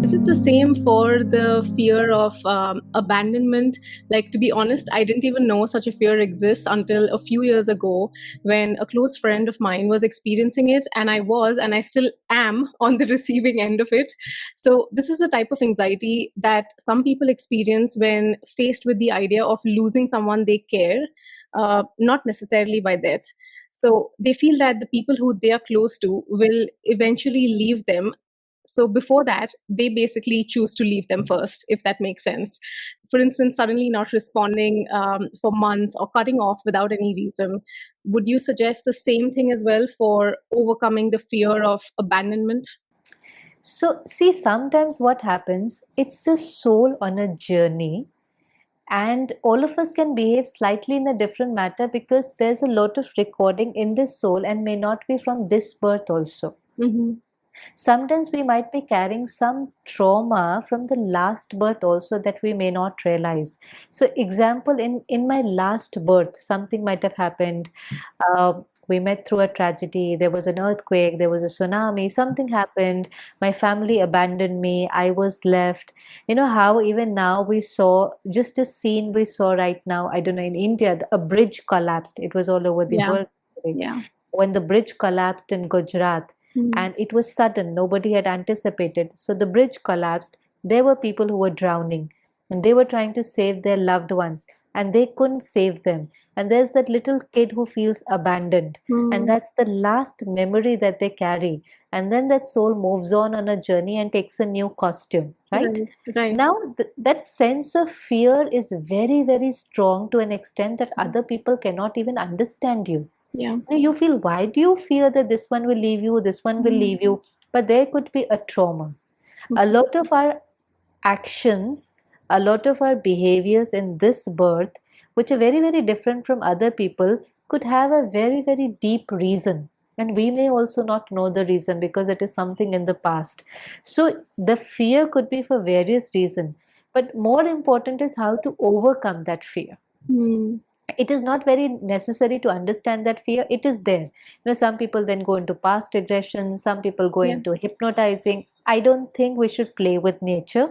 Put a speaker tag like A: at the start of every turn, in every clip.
A: Is it the same for the fear of abandonment? Like, to be honest, I didn't even know such a fear exists until a few years ago when a close friend of mine was experiencing it, and I still am on the receiving end of it. So, this is a type of anxiety that some people experience when faced with the idea of losing someone they care, not necessarily by death. So, they feel that the people who they are close to will eventually leave them. So before that, they basically choose to leave them first, if that makes sense. For instance, suddenly not responding for months or cutting off without any reason. Would you suggest the same thing as well for overcoming the fear of abandonment?
B: So, see, sometimes what happens, it's the soul on a journey, and all of us can behave slightly in a different matter because there's a lot of recording in this soul and may not be from this birth also.
A: Mm-hmm.
B: Sometimes we might be carrying some trauma from the last birth also that we may not realize. So, example, in my last birth, something might have happened. We met through a tragedy. There was an earthquake, there was a tsunami, something happened. My family abandoned me. I was left. You know how even now we saw just a scene we saw right now. I don't know, in India, a bridge collapsed. It was all over the
A: Yeah,
B: world.
A: yeah.
B: When the bridge collapsed in Gujarat,
A: Mm.
B: and it was sudden, nobody had anticipated. So the bridge collapsed. There were people who were drowning and they were trying to save their loved ones and they couldn't save them. And there's that little kid who feels abandoned, and
A: Mm.
B: that's the last memory that they carry. And then that soul moves on a journey and takes a new costume, right?
A: Right, right.
B: Now, that sense of fear is very, very strong to an extent that other people cannot even understand you.
A: Yeah.
B: You feel, why do you fear that this one will leave you, this one will
A: Mm.
B: leave you? But there could be a trauma. A
A: Okay.
B: lot of our actions, a lot of our behaviors in this birth, which are very, very different from other people, could have a very, very deep reason. And we may also not know the reason because it is something in the past. So the fear could be for various reasons. But more important is how to overcome that fear.
A: Mm.
B: It is not very necessary to understand that fear. It is there. Some people then go into past regression, some people go
A: Yeah.
B: into hypnotizing. I don't think we should play with nature.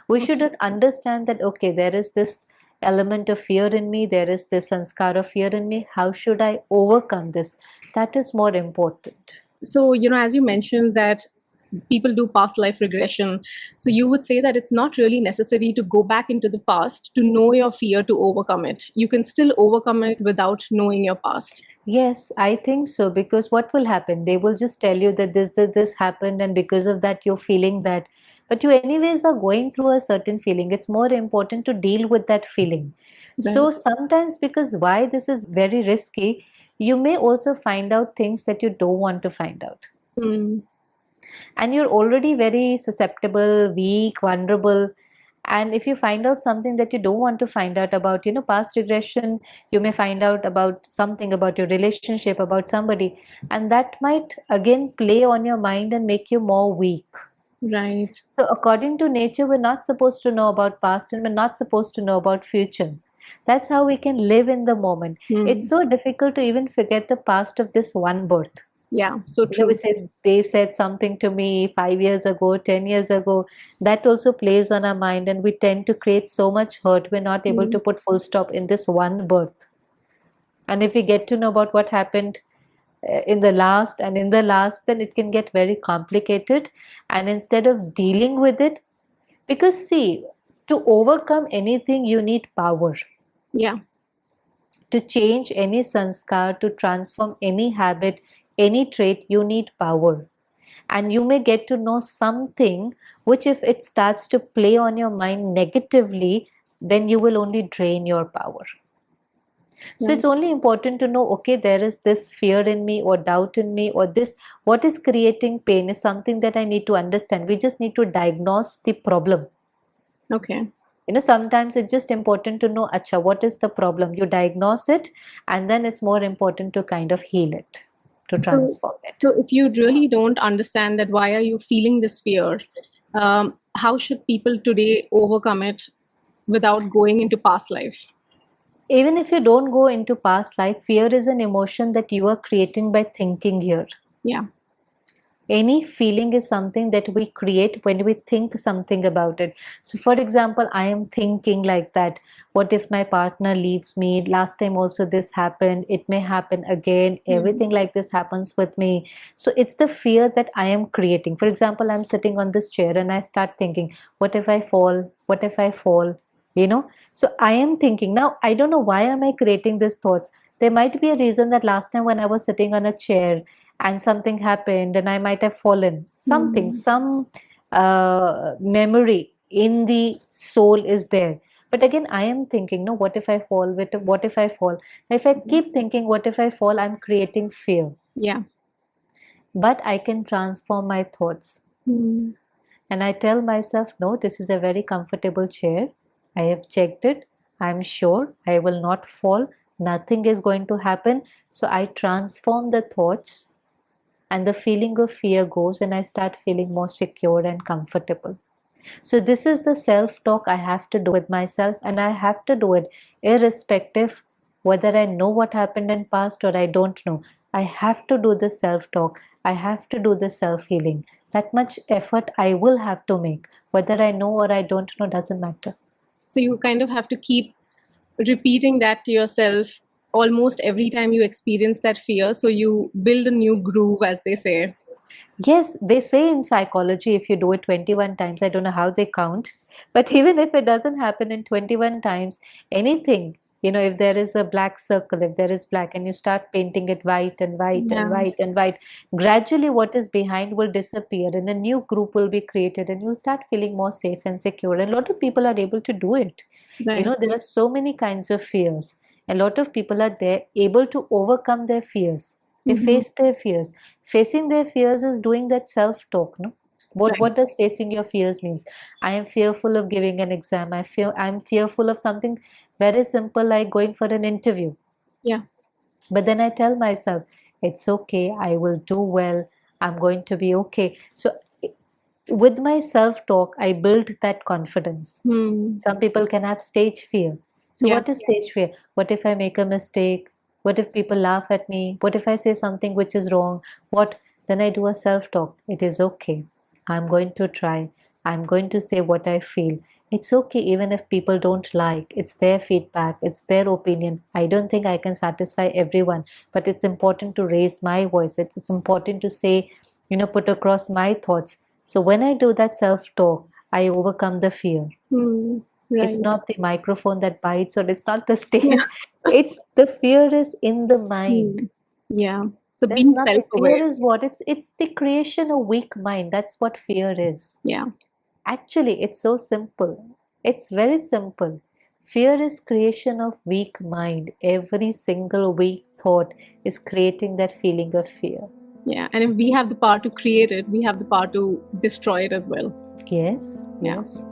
B: We should
A: Okay.
B: understand that, okay, there is this element of fear in me, there is this sanskar of fear in me. How should I overcome this? That is more important.
A: So, as you mentioned that people do past life regression, so you would say that it's not really necessary to go back into the past to know your fear to overcome it. You can still overcome it without knowing your past.
B: Yes, I think so, because what will happen? They will just tell you that this happened, and because of that, you're feeling that. But you, anyways, are going through a certain feeling. It's more important to deal with that feeling.
A: Right.
B: So sometimes, because why this is very risky, you may also find out things that you don't want to find out.
A: Mm.
B: And you're already very susceptible, weak, vulnerable. And if you find out something that you don't want to find out about, past regression, you may find out about something about your relationship, about somebody, and that might again play on your mind and make you more weak.
A: Right.
B: So according to nature, we're not supposed to know about past and we're not supposed to know about future. That's how we can live in the moment. It's
A: Mm.
B: so difficult to even forget the past of this one birth.
A: Yeah, so
B: We
A: true.
B: said they said something to me 5 years ago, 10 years ago. That also plays on our mind, and we tend to create so much hurt. We're not able to
A: Mm.
B: put full stop in this one birth. And if we get to know about what happened in the last and in the last, then it can get very complicated. And instead of dealing with it, because see, to overcome anything, you need power.
A: Yeah.
B: To change any sanskar, to transform any habit, any trait, you need power. And you may get to know something which, if it starts to play on your mind negatively, then you will only drain your power. So
A: Right.
B: it's only important to know, okay, there is this fear in me or doubt in me, or this, what is creating pain is something that I need to understand. We just need to diagnose the problem.
A: Okay.
B: Sometimes it's just important to know, acha, what is the problem? You diagnose it, and then it's more important to kind of heal it, to
A: So,
B: transform it.
A: so if you really don't understand that, why are you feeling this fear? How should people today overcome it without going into past life?
B: Even if you don't go into past life, fear is an emotion that you are creating by thinking here.
A: Yeah.
B: any feeling is something that we create when we think something about it. So for example, I am thinking like that, what if my partner leaves me? Last time also this happened, it may happen again,
A: Hmm.
B: everything like this happens with me. So it's the fear that I am creating. For example, I'm sitting on this chair and I start thinking, what if I fall? What if I fall? you know so I am thinking, now I don't know why am I creating these thoughts. There might be a reason that last time when I was sitting on a chair and something happened and I might have fallen. Something,
A: Hmm.
B: some memory in the soul is there. But again, I am thinking, no, what if I fall? What if I fall? If I keep thinking, what if I fall? I'm creating fear.
A: Yeah.
B: But I can transform my thoughts.
A: Hmm.
B: And I tell myself, no, this is a very comfortable chair. I have checked it. I'm sure I will not fall. Nothing is going to happen. So I transform the thoughts and the feeling of fear goes, and I start feeling more secure and comfortable. So this is the self-talk I have to do with myself, and I have to do it irrespective whether I know what happened in past or I don't know. I have to do the self-talk. I have to do the self-healing. That much effort I will have to make. Whether I know or I don't know doesn't matter.
A: So you kind of have to keep repeating that to yourself almost every time you experience that fear. So you build a new groove, as they say.
B: Yes, they say in psychology if you do it 21 times, I don't know how they count, but even if it doesn't happen in 21 times, anything, if there is a black circle, if there is black, and you start painting it white and white and
A: Yeah.
B: white and white, gradually what is behind will disappear and a new group will be created and you'll start feeling more safe and secure. And a lot of people are able to do it.
A: Right.
B: There are so many kinds of fears. A lot of people are there able to overcome their fears. They
A: Hmm.
B: face their fears. Facing their fears is doing that self-talk, no? What
A: Right.
B: does facing your fears means? I am fearful of giving an exam. I'm fearful of something very simple like going for an interview.
A: Yeah.
B: But then I tell myself, it's okay, I will do well, I'm going to be okay. So with my self-talk, I built that confidence.
A: Hmm.
B: Some people can have stage fear. So
A: Yeah.
B: what is stage fear? What if I make a mistake? What if people laugh at me? What if I say something which is wrong? What? Then I do a self-talk. It is okay. I'm going to try. I'm going to say what I feel. It's okay even if people don't like. It's their feedback. It's their opinion. I don't think I can satisfy everyone, but it's important to raise my voice. It's important to say, put across my thoughts. So when I do that self-talk, I overcome the fear.
A: Hmm.
B: It's
A: Right.
B: not the microphone that bites or it's not the
A: Yeah.
B: stage. It's the fear is in the mind.
A: Hmm. Yeah. So
B: There's
A: being
B: nothing.
A: self-aware.
B: Fear is what? It's the creation of weak mind. That's what fear is.
A: Yeah.
B: Actually, it's so simple. It's very simple. Fear is creation of weak mind. Every single weak thought is creating that feeling of fear.
A: Yeah. And if we have the power to create it, we have the power to destroy it as well.
B: Yes,
A: Yeah.
B: yes.